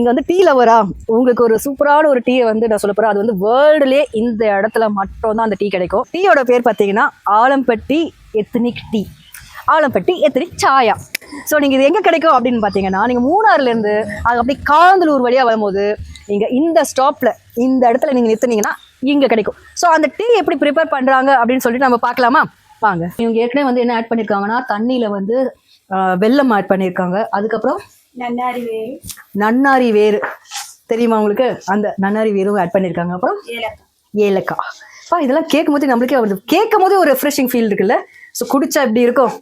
நீங்க வந்து டீ லவரா, உங்களுக்கு ஒரு சூப்பரான ஒரு டீயை வந்து நான் சொல்ல போறேன். அது வந்து வேர்ல்டுலயே இந்த இடத்துல மட்டும் தான் அந்த டீ கிடைக்கும். டீயோட பேர் பார்த்தீங்கன்னா Alampatti ethnic tea, Alampatti ethnic சாயா. ஸோ நீங்கள் இது எங்கே கிடைக்கும் அப்படின்னு பார்த்தீங்கன்னா, நீங்கள் மூணாறுலேருந்து அது அப்படி காந்தலூர் வழியாக வரும்போது நீங்கள் இந்த ஸ்டாப்பில் இந்த இடத்துல நீங்கள் நிறுத்துனீங்கன்னா இங்கே கிடைக்கும். ஸோ அந்த டீ எப்படி ப்ரிப்பேர் பண்ணுறாங்க அப்படின்னு சொல்லிட்டு நம்ம பார்க்கலாமா? வாங்க. இவங்க ஏற்கனவே வந்து என்ன ஆட் பண்ணியிருக்காங்கன்னா, தண்ணியில் வந்து வெல்லம் ஆட் பண்ணியிருக்காங்க. அதுக்கப்புறம் நன்னாரி வேறு தெரியுமா உங்களுக்கு? அந்த நன்னாரி வேரும் ஆட் பண்ணியிருக்காங்க. அப்புறம் ஏலக்காய். இதெல்லாம் கேட்கும் போது நம்மளுக்கே வருது, கேட்கும் போது ஒரு ரெஃப்ரெஷிங் ஃபீல் இருக்குல்ல. ஸோ குடிச்சா எப்படி இருக்கும்?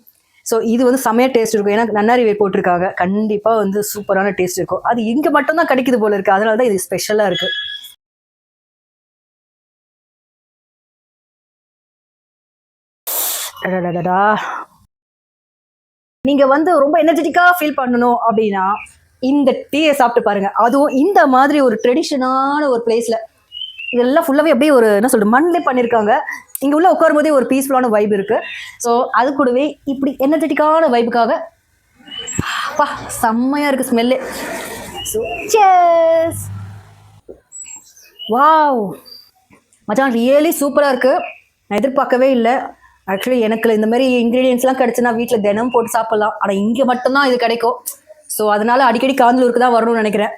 ஸோ இது வந்து செமையாக டேஸ்ட் இருக்கும். ஏன்னா நன்னாரி வேர் போட்டிருக்காங்க, கண்டிப்பாக வந்து சூப்பரான டேஸ்ட் இருக்கும். அது இங்கே மட்டும்தான் கிடைக்குது போல இருக்குது, அதனால தான் இது ஸ்பெஷலாக இருக்குது. நீங்க வந்து ரொம்ப எனர்ஜெட்டிக்கா ஃபீல் பண்ணணும் அப்படின்னா இந்த டீயை சாப்பிட்டு பாருங்க. அதுவும் இந்த மாதிரி ஒரு ட்ரெடிஷனான ஒரு பிளேஸ்ல, இதெல்லாம் ஃபுல்லாவே அப்படியே ஒரு என்ன சொல்றது மண்ணிலே பண்ணியிருக்காங்க. இங்க உள்ள உட்காரும் போதே ஒரு பீஸ்ஃபுல்லான வைப் இருக்கு. ஸோ அது கூடவே இப்படி எனர்ஜெட்டிக்கான வைப்புக்காக பா செம்மையா இருக்கு ஸ்மெல்லு. So chairs. வாவ் மச்சான், ரியலி சூப்பராக இருக்கு. நான் எதிர்பார்க்கவே இல்லை. ஆக்சுவலி எனக்கு இந்த மாதிரி இன்க்ரீடியன்ஸ்லாம் கிடச்சுன்னா வீட்டில் தினம் போட்டு சாப்பிட்லாம். ஆனால் இங்கே மட்டும்தான் இது கிடைக்கும். ஸோ அதனால அடிக்கடி காந்தலூருக்கு தான் வரணும்னு நினைக்கிறேன்.